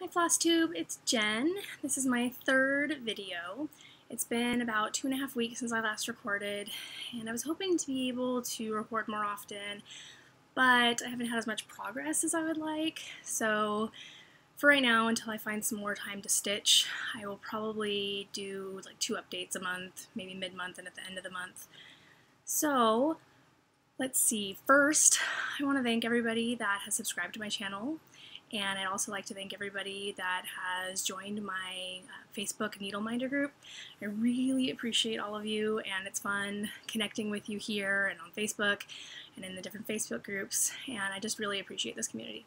Hi FlossTube, it's Jen. This is my third video. It's been about 2.5 weeks since I last recorded, and I was hoping to be able to record more often, but I haven't had as much progress as I would like. So for right now, until I find some more time to stitch, I will probably do like 2 updates a month, maybe mid-month and at the end of the month. So let's see. First, I want to thank everybody that has subscribed to my channel. And I'd also like to thank everybody that has joined my Facebook Needleminder group. I really appreciate all of you, and it's fun connecting with you here and on Facebook and in the different Facebook groups, and I just really appreciate this community.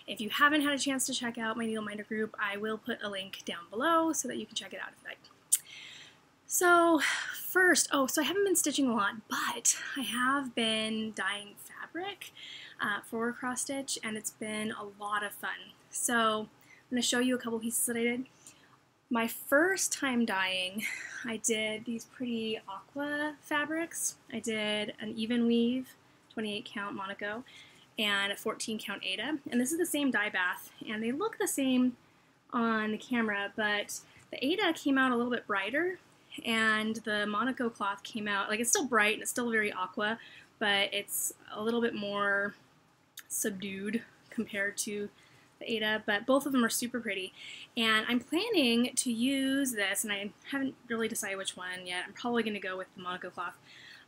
If you haven't had a chance to check out my Needleminder group, I will put a link down below so that you can check it out if you like. So first, so I haven't been stitching a lot, but I have been dyeing fabric for cross stitch, and it's been a lot of fun. So I'm going to show you a couple pieces that I did. My first time dyeing, I did these pretty aqua fabrics. I did an even weave 28 count Monaco and a 14 count Aida, and this is the same dye bath, and they look the same on the camera, but the Aida came out a little bit brighter, and the Monaco cloth came out, like, it's still bright and it's still very aqua, but it's a little bit more subdued compared to the Aida, but both of them are super pretty. And I'm planning to use this, and I haven't really decided which one yet. I'm probably going to go with the Monaco cloth.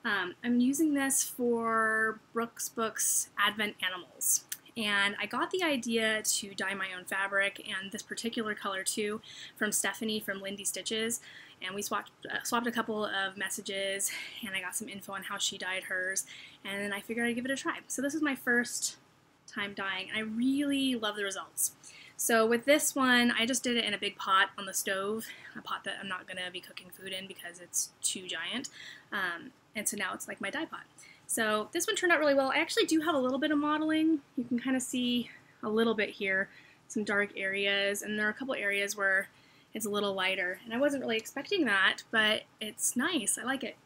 I'm using this for Brooks Books Advent Animals. And I got the idea to dye my own fabric, and this particular color too, from Stephanie from Lindy Stitches. And we swapped a couple of messages, and I got some info on how she dyed hers, and then I figured I'd give it a try. So this is my first time dyeing, and I really love the results. So with this one, I just did it in a big pot on the stove, a pot that I'm not going to be cooking food in because it's too giant, and so now it's like my dye pot. So this one turned out really well. I actually do have a little bit of modeling. You can kind of see a little bit here, some dark areas, and there are a couple areas where it's a little lighter, and I wasn't really expecting that, but it's nice. I like it.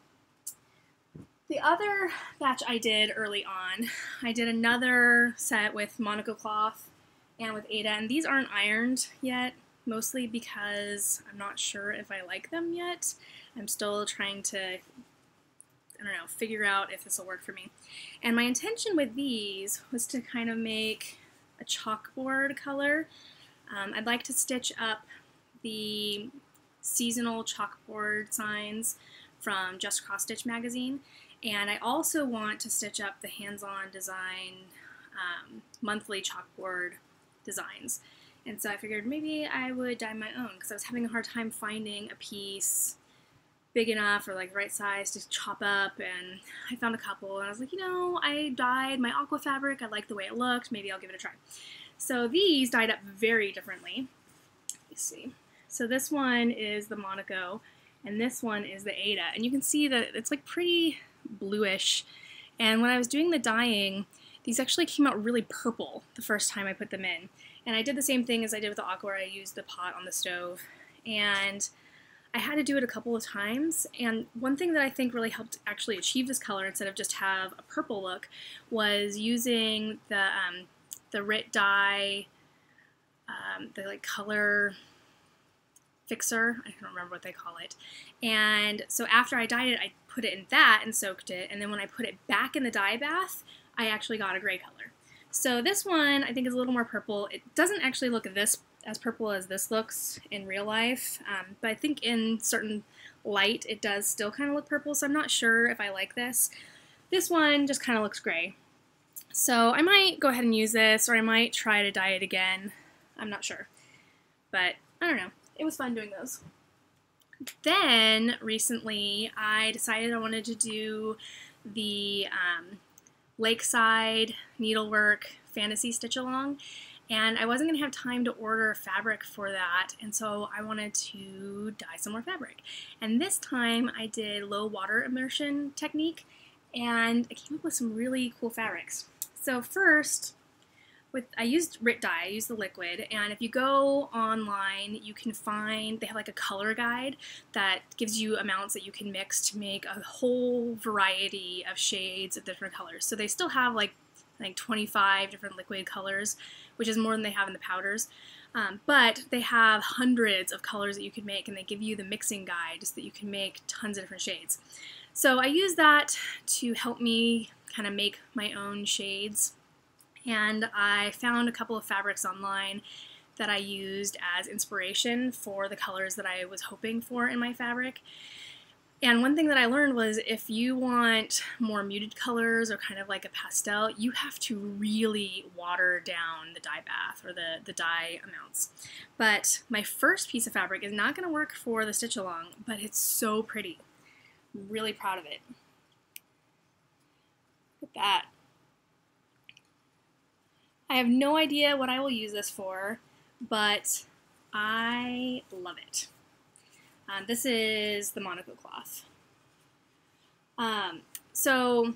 The other batch I did early on, I did another set with Monaco cloth and with Aida, and these aren't ironed yet, mostly because I'm not sure if I like them yet. I'm still trying to, I don't know, figure out if this will work for me. And my intention with these was to kind of make a chalkboard color. I'd like to stitch up the seasonal chalkboard signs from Just Cross Stitch magazine, and I also want to stitch up the hands-on design monthly chalkboard designs. And so I figured maybe I would dye my own, because I was having a hard time finding a piece big enough or like the right size to chop up, and I found a couple, and I was like, you know, I dyed my aqua fabric, I like the way it looked, maybe I'll give it a try. So these dyed up very differently. Let's see. So this one is the Monaco, and this one is the Aida, and you can see that it's like pretty bluish. And when I was doing the dyeing, these actually came out really purple the first time I put them in. And I did the same thing as I did with the aqua, where I used the pot on the stove, and I had to do it a couple of times. And one thing that I think really helped actually achieve this color instead of just have a purple look was using the Rit dye, the like color fixer, I don't remember what they call it. And so after I dyed it, I put it in that and soaked it, and then when I put it back in the dye bath, I actually got a gray color. So this one I think is a little more purple. It doesn't actually look as purple as this looks in real life, but I think in certain light it does still kind of look purple, so I'm not sure if I like this. This one just kind of looks gray. So I might go ahead and use this, or I might try to dye it again. I'm not sure, but I don't know. It was fun doing those. Then recently I decided I wanted to do the Lakeside Needlework Fantasy Stitch Along, and I wasn't going to have time to order fabric for that, and so I wanted to dye some more fabric. And this time I did low water immersion technique, and I came up with some really cool fabrics. So first, I used Rit dye, I used the liquid, and if you go online, you can find, they have like a color guide that gives you amounts that you can mix to make a whole variety of shades of different colors. So they still have like I think 25 different liquid colors, which is more than they have in the powders. But they have hundreds of colors that you could make, and they give you the mixing guide so that you can make tons of different shades. So I use that to help me kind of make my own shades. And I found a couple of fabrics online that I used as inspiration for the colors that I was hoping for in my fabric. And one thing that I learned was if you want more muted colors or kind of like a pastel, you have to really water down the dye bath or the dye amounts. But my first piece of fabric is not going to work for the stitch along, but it's so pretty. I'm really proud of it. Look at that. I have no idea what I will use this for, but I love it. This is the Monaco cloth. So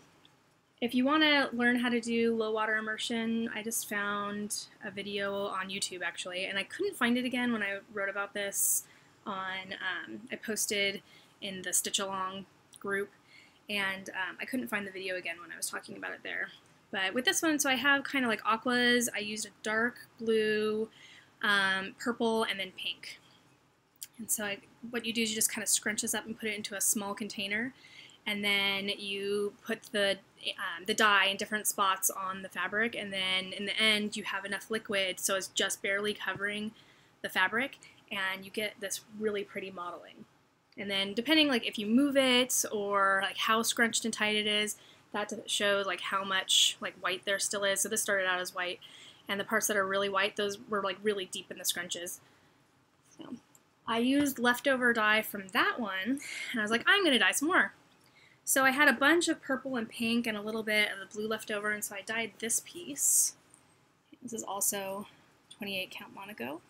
if you want to learn how to do low water immersion, I just found a video on YouTube actually, and I couldn't find it again when I wrote about this on, I posted in the Stitch Along group, and I couldn't find the video again when I was talking about it there. But with this one, so I have kind of like aquas. I used a dark blue, purple, and then pink. And so what you do is you just kind of scrunch this up and put it into a small container, and then you put the dye in different spots on the fabric, and then in the end you have enough liquid so it's just barely covering the fabric, and you get this really pretty modeling. And then depending like if you move it or like how scrunched and tight it is, that shows like how much like white there still is. So this started out as white, and the parts that are really white, those were like really deep in the scrunches. So I used leftover dye from that one, and I was like, I'm going to dye some more. So I had a bunch of purple and pink and a little bit of the blue left over, and so I dyed this piece. This is also 28 count Monaco.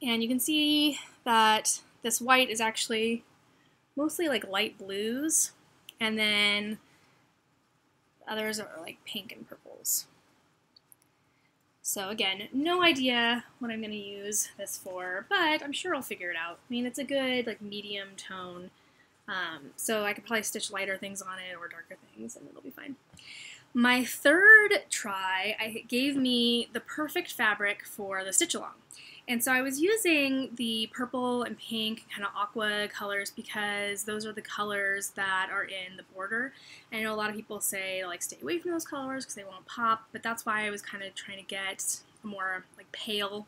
And you can see that this white is actually mostly like light blues, and then others are like pink and purples. So again, no idea what I'm going to use this for, but I'm sure I'll figure it out. I mean, it's a good like medium tone, so I could probably stitch lighter things on it or darker things, and it'll be fine. My third try gave me the perfect fabric for the stitch along. And so I was using the purple and pink kind of aqua colors because those are the colors that are in the border. And I know a lot of people say like stay away from those colors because they won't pop, but that's why I was kind of trying to get a more like pale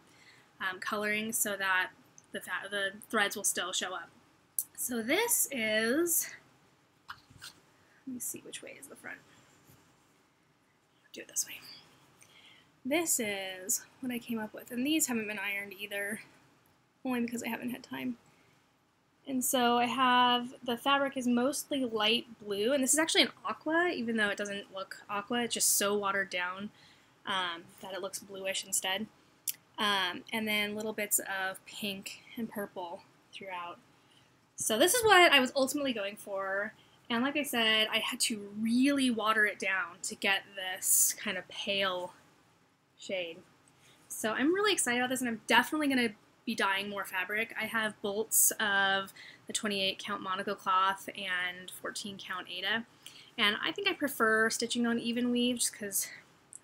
coloring so that the threads will still show up. So this is, let me see which way is the front. Do it this way. This is what I came up with, and these haven't been ironed either, only because I haven't had time. And so I have, the fabric is mostly light blue, and this is actually an aqua, even though it doesn't look aqua, it's just so watered down that it looks bluish instead. And then little bits of pink and purple throughout. So this is what I was ultimately going for, and like I said, I had to really water it down to get this kind of pale shade. So I'm really excited about this, and I'm definitely going to be dyeing more fabric. I have bolts of the 28 count Monaco cloth and 14 count Aida, and I think I prefer stitching on even weave just because,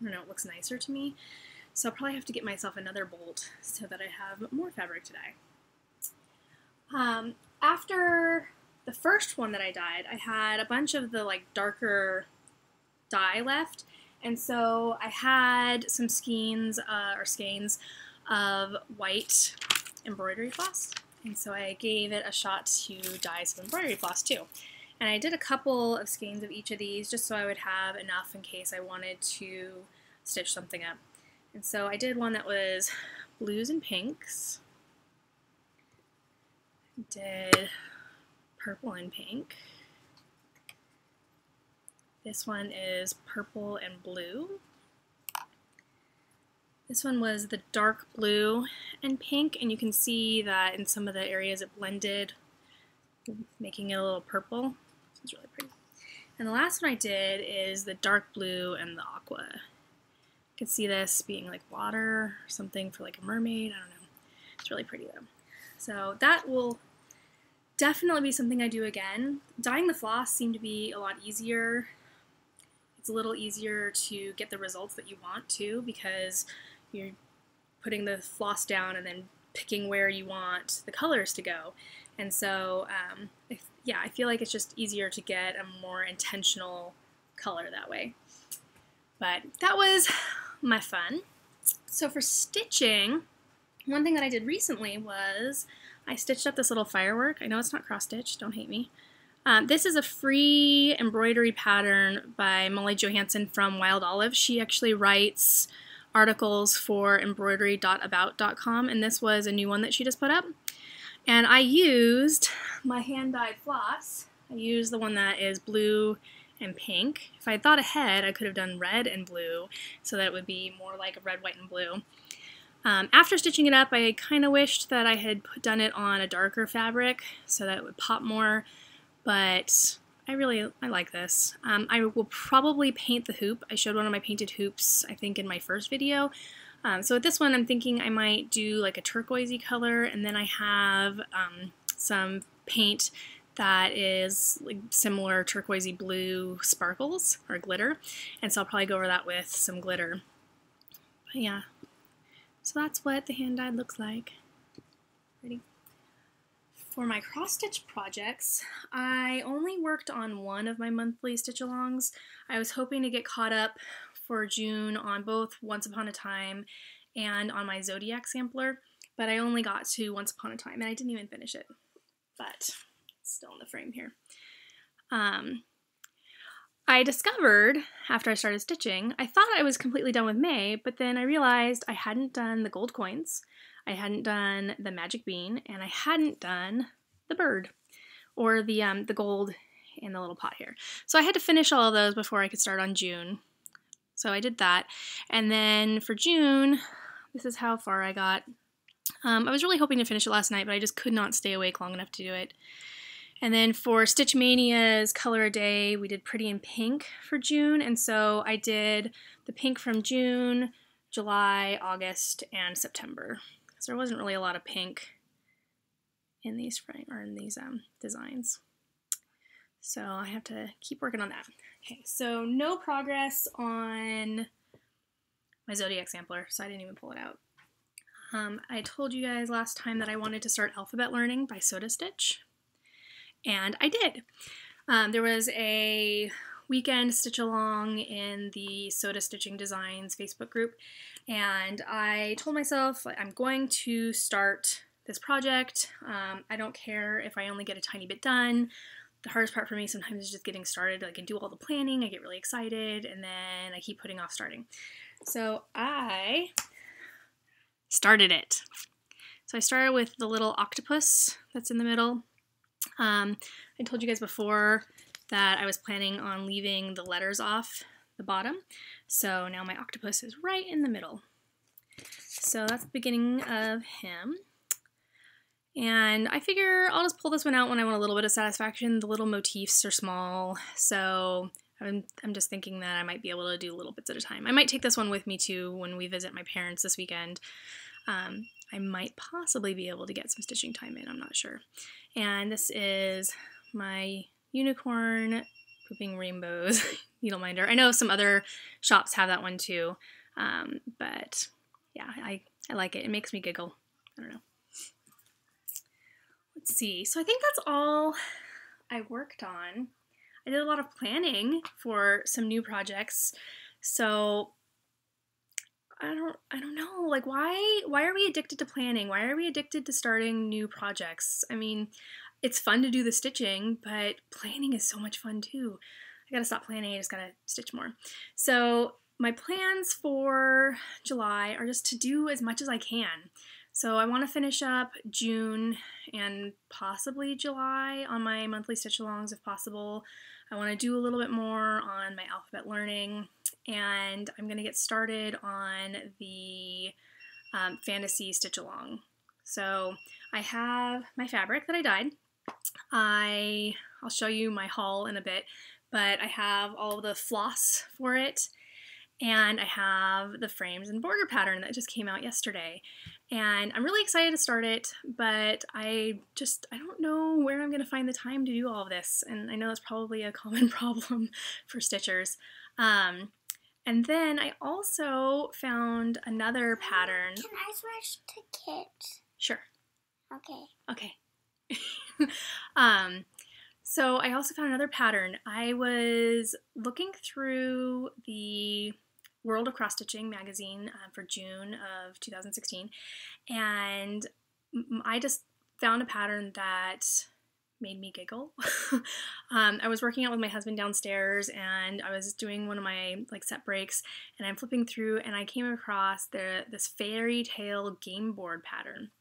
I don't know, it looks nicer to me. So I'll probably have to get myself another bolt so that I have more fabric to dye. After the first one that I dyed, I had a bunch of the like darker dye left, and so I had some skeins of white embroidery floss, and so I gave it a shot to dye some embroidery floss too. And I did a couple of skeins of each of these just so I would have enough in case I wanted to stitch something up. And so I did one that was blues and pinks. Did purple and pink. This one is purple and blue. This one was the dark blue and pink, and you can see that in some of the areas it blended, making it a little purple. This is really pretty. And the last one I did is the dark blue and the aqua. You can see this being like water or something for like a mermaid, I don't know. It's really pretty though. So that will definitely be something I do again. Dyeing the floss seemed to be a lot easier. It's a little easier to get the results that you want too, because you're putting the floss down and then picking where you want the colors to go. And so, yeah, I feel like it's just easier to get a more intentional color that way. But that was my fun. So for stitching, one thing that I did recently was I stitched up this little firework. I know it's not cross-stitch, don't hate me. This is a free embroidery pattern by Molly Johansson from Wild Olive. She actually writes articles for embroidery.about.com, and this was a new one that she just put up. And I used my hand-dyed floss. I used the one that is blue and pink. If I had thought ahead, I could have done red and blue so that it would be more like a red, white, and blue. After stitching it up, I kind of wished that I had done it on a darker fabric so that it would pop more, but I like this. I will probably paint the hoop. I showed one of my painted hoops, I think, in my first video. So with this one, I'm thinking I might do like a turquoisey color, and then I have some paint that is like similar turquoisey blue sparkles or glitter, and so I'll probably go over that with some glitter. But yeah, so that's what the hand-dyed looks like. Pretty. For my cross-stitch projects, I only worked on one of my monthly stitch-alongs. I was hoping to get caught up for June on both Once Upon a Time and on my Zodiac sampler, but I only got to Once Upon a Time, and I didn't even finish it, but it's still in the frame here. I discovered, after I started stitching, I thought I was completely done with May, but then I realized I hadn't done the gold coins, I hadn't done the magic bean, and I hadn't done the bird, or the gold in the little pot here. So I had to finish all of those before I could start on June. So I did that, and then for June, this is how far I got. I was really hoping to finish it last night, but I just could not stay awake long enough to do it. And then for Stitch Mania's Color a Day, we did Pretty in Pink for June, and so I did the pink from June, July, August, and September. So there wasn't really a lot of pink in these designs. So I have to keep working on that. Okay, so no progress on my Zodiac sampler, so I didn't even pull it out. I told you guys last time that I wanted to start alphabet learning by Soda Stitch, and I did. There was a weekend stitch along in the Soda Stitching Designs Facebook group, and I told myself I'm going to start this project. I don't care if I only get a tiny bit done. The hardest part for me sometimes is just getting started. Like, I do all the planning, I get really excited, and then I keep putting off starting. So I started it. So I started with the little octopus that's in the middle. I told you guys before that I was planning on leaving the letters off the bottom. So now my octopus is right in the middle. So that's the beginning of him. And I figure I'll just pull this one out when I want a little bit of satisfaction. The little motifs are small, so I'm just thinking that I might be able to do little bits at a time. I might take this one with me too when we visit my parents this weekend. I might possibly be able to get some stitching time in, I'm not sure. And this is my unicorn pooping rainbows needleminder. I know some other shops have that one too, but yeah, I like it. It makes me giggle. I don't know. Let's see. So I think that's all I worked on. I did a lot of planning for some new projects. So I don't know. Like, why are we addicted to planning? Why are we addicted to starting new projects? I mean, it's fun to do the stitching, but planning is so much fun too. I gotta stop planning. I just gotta stitch more. So my plans for July are just to do as much as I can. So I want to finish up June and possibly July on my monthly stitch-alongs if possible. I want to do a little bit more on my alphabet learning, and I'm going to get started on the fantasy stitch-along. So I have my fabric that I dyed. I'll show you my haul in a bit, but I have all the floss for it, And I have the frames and border pattern that just came out yesterday. And I'm really excited to start it, but I don't know where I'm going to find the time to do all of this. And I know that's probably a common problem for stitchers. And then I also found another pattern. Can I switch to Kit? Sure. Okay. Okay. So I also found another pattern. I was looking through the World of Cross Stitching magazine for June of 2016, and I just found a pattern that made me giggle. I was working out with my husband downstairs, and I was doing one of my set breaks, and I'm flipping through, and I came across this fairy tale game board pattern.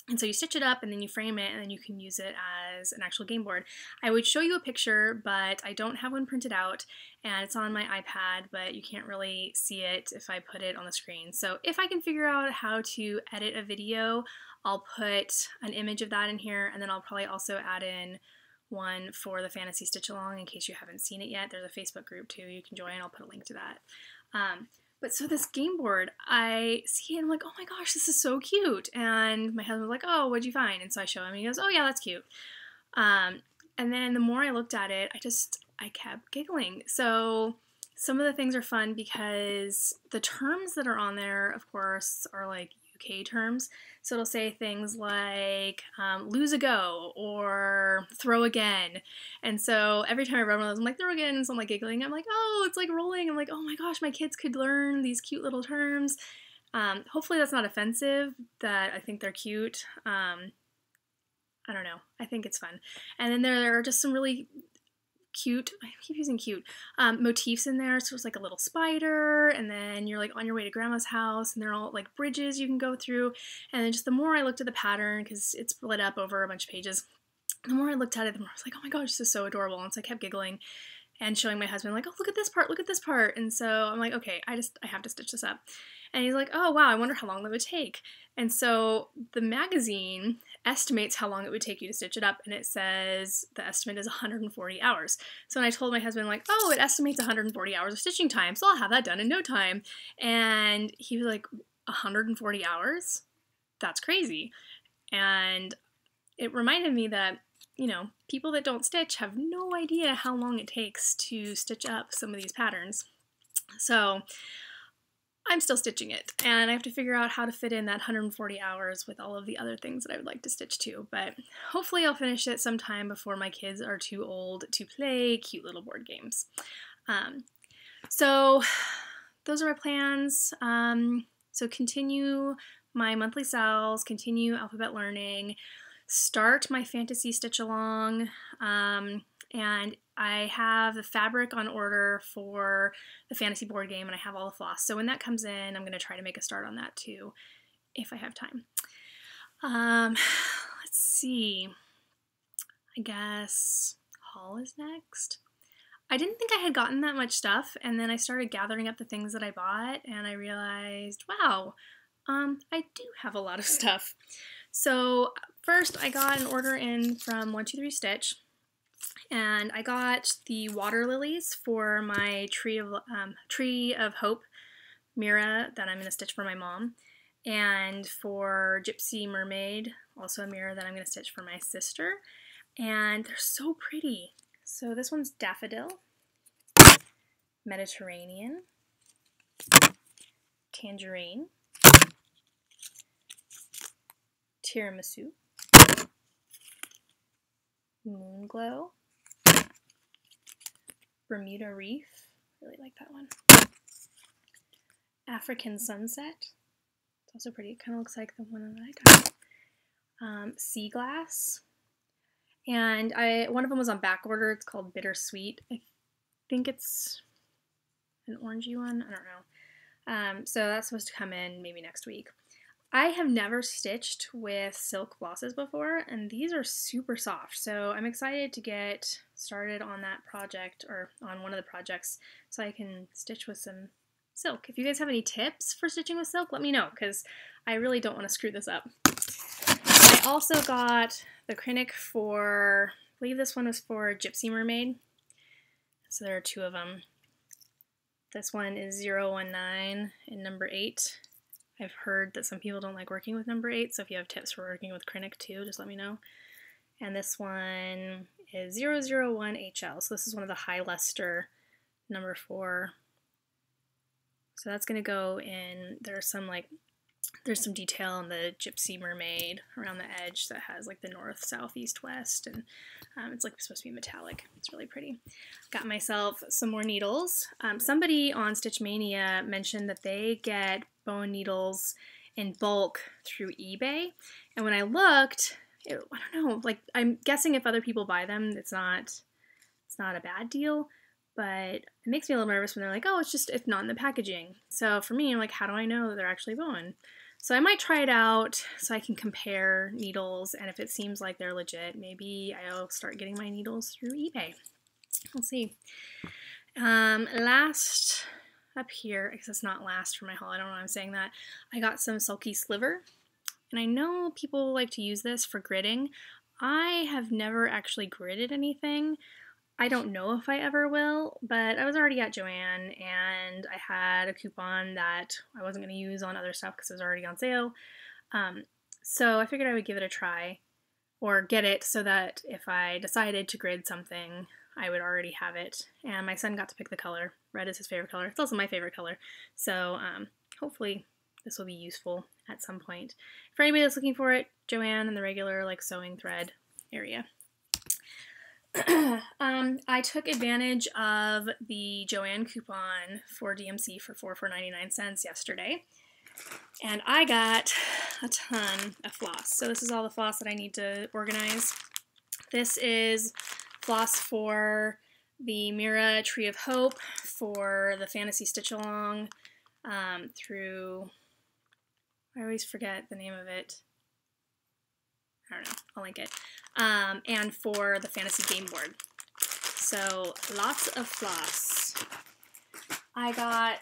And so you stitch it up and then you frame it and then you can use it as an actual game board. I would show you a picture, but I don't have one printed out, and it's on my iPad, but you can't really see it if I put it on the screen. So if I can figure out how to edit a video, I'll put an image of that in here, and then I'll probably also add in one for the Fantasy Stitch Along in case you haven't seen it yet. There's a Facebook group too you can join. I'll put a link to that. But so this game board, I see it and I'm like, oh my gosh, this is so cute. And my husband was like, oh, what'd you find? And so I show him and he goes, oh yeah, that's cute. And then the more I looked at it, I kept giggling. So some of the things are fun because the terms that are on there, of course, are like UK terms. So it'll say things like lose a go or throw again. And so every time I read one of those, I'm like, throw again. And so I'm like giggling. I'm like, oh, it's like rolling. I'm like, oh my gosh, my kids could learn these cute little terms. Hopefully that's not offensive, that I think they're cute. I don't know. I think it's fun. And then there are just some really cute, I keep using cute, motifs in there. So it's like a little spider, and then you're like on your way to grandma's house, and they're all like bridges you can go through. And then just the more I looked at the pattern, because it's split up over a bunch of pages, the more I looked at it, the more I was like, oh my gosh, this is so adorable. And so I kept giggling and showing my husband like, oh, look at this part, look at this part. And so I'm like, okay, I have to stitch this up. And he's like, oh wow, I wonder how long that would take. And so the magazine estimates how long it would take you to stitch it up, and it says the estimate is 140 hours. So when I told my husband like, oh, it estimates 140 hours of stitching time, so I'll have that done in no time. And he was like, 140 hours? That's crazy. And it reminded me that, you know, people that don't stitch have no idea how long it takes to stitch up some of these patterns. So I'm still stitching it, and I have to figure out how to fit in that 140 hours with all of the other things that I would like to stitch too, but hopefully I'll finish it sometime before my kids are too old to play cute little board games. So those are my plans. So continue my monthly sales, continue alphabet learning, start my fantasy stitch along, and I have the fabric on order for the fantasy board game, and I have all the floss. So when that comes in, I'm going to try to make a start on that too, if I have time. Let's see. I guess haul is next. I didn't think I had gotten that much stuff, and then I started gathering up the things that I bought, and I realized, wow, I do have a lot of stuff. So first I got an order in from 123 Stitch. And I got the Waterliles for my Tree of Hope mirror that I'm going to stitch for my mom. And for Gypsy Mermaid, also a mirror that I'm going to stitch for my sister. And they're so pretty. So this one's Daffodil, Mediterranean, Tangerine, Tiramisu, Moonglow, Bermuda Reef, really like that one, African Sunset, it's also pretty, it kind of looks like the one that I got, Sea Glass, and one of them was on back order, it's called Bittersweet, I think it's an orangey one, I don't know, so that's supposed to come in maybe next week. I have never stitched with silk flosses before, and these are super soft, so I'm excited to get started on that project, or on one of the projects, so I can stitch with some silk. If you guys have any tips for stitching with silk, let me know, because I really don't want to screw this up. I also got the Krinnik for, I believe this one was for Gypsy Mermaid, so there are two of them. This one is 019 and number 8. I've heard that some people don't like working with number 8, so if you have tips for working with Krennic too, just let me know. And this one is 001HL, so this is one of the high luster number 4. So that's going to go in, there's some detail on the Gypsy Mermaid around the edge that has like the north, south, east, west, and it's like supposed to be metallic. It's really pretty. Got myself some more needles. Somebody on Stitch Mania mentioned that they get bone needles in bulk through eBay, and when I looked, I don't know, like I'm guessing if other people buy them, it's not a bad deal. But it makes me a little nervous when they're like, oh, it's not in the packaging. So for me, I'm like, how do I know that they're actually bone? So I might try it out so I can compare needles, and if it seems like they're legit, maybe I'll start getting my needles through eBay. We'll see. Last up here, I guess it's not last for my haul, I don't know why I'm saying that, I got some Sulky Sliver. And I know people like to use this for gridding. I have never actually gridded anything. I don't know if I ever will, but I was already at Joann and I had a coupon that I wasn't going to use on other stuff because it was already on sale. So I figured I would give it a try, or get it so that if I decided to grid something, I would already have it. And my son got to pick the color. Red is his favorite color. It's also my favorite color. So hopefully this will be useful at some point. For anybody that's looking for it, Joann in the regular like sewing thread area. I took advantage of the Joann coupon for DMC for $4.99 yesterday, and I got a ton of floss. So this is all the floss that I need to organize. This is floss for the Mira Tree of Hope, for the Fantasy Stitch Along, through, I always forget the name of it. I don't know, I'll link it. And for the Fantasy Game Board. So lots of floss. I got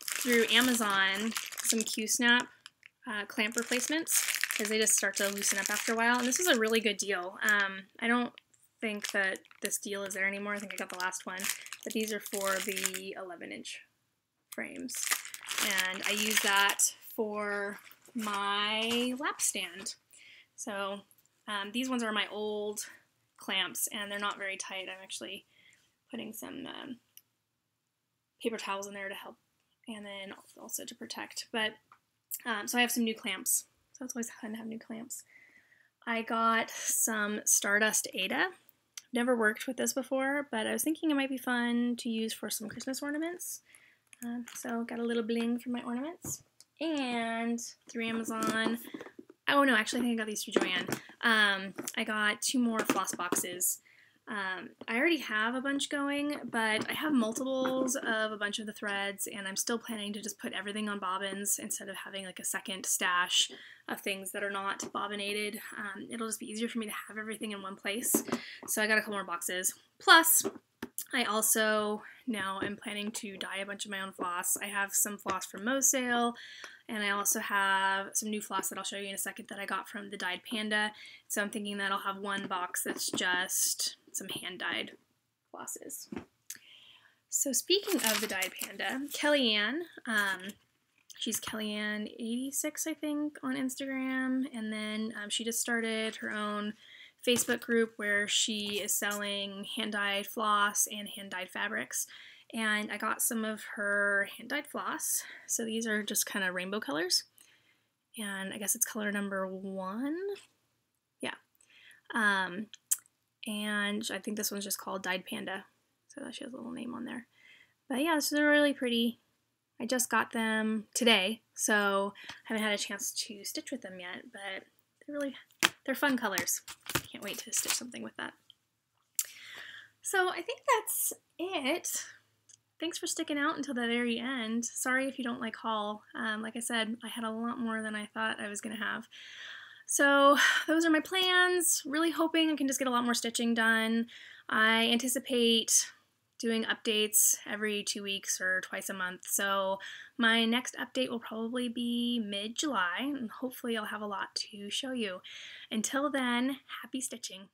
through Amazon some Q-Snap clamp replacements because they just start to loosen up after a while. And this is a really good deal. I don't think that this deal is there anymore. I think I got the last one. But these are for the 11-inch frames. And I use that for my lap stand. So these ones are my old clamps, and they're not very tight. I'm actually putting some paper towels in there to help, and then also to protect. But so I have some new clamps. So it's always fun to have new clamps. I got some Stardust Ada. Never worked with this before, but I was thinking it might be fun to use for some Christmas ornaments. So got a little bling for my ornaments. And through Amazon, oh no, actually I think I got these through Joann. I got 2 more floss boxes. I already have a bunch going, but I have multiples of a bunch of the threads, and I'm still planning to just put everything on bobbins instead of having like a second stash of things that are not bobbinated. It'll just be easier for me to have everything in one place. So I got a couple more boxes. Plus, I also now am planning to dye a bunch of my own floss. I have some floss from Mo Sale, and I also have some new floss that I'll show you in a second that I got from the Dyed Panda. So I'm thinking that I'll have one box that's just some hand-dyed flosses. So speaking of the Dyed Panda, Kellyanne, she's Kellyanne86, I think, on Instagram, and then she just started her own Facebook group where she is selling hand-dyed floss and hand-dyed fabrics. And I got some of her hand-dyed floss. So these are just kind of rainbow colors. And I guess it's color number 1. Yeah. And I think this one's just called Dyed Panda. So that she has a little name on there. But yeah, so they're really pretty. I just got them today, so I haven't had a chance to stitch with them yet, but they're fun colors. Can't wait to stitch something with that. So I think that's it. Thanks for sticking out until the very end. Sorry if you don't like haul. Like I said, I had a lot more than I thought I was going to have. So those are my plans. Really hoping I can just get a lot more stitching done. I anticipate doing updates every 2 weeks or twice a month. So my next update will probably be mid-July, and hopefully I'll have a lot to show you. Until then, happy stitching.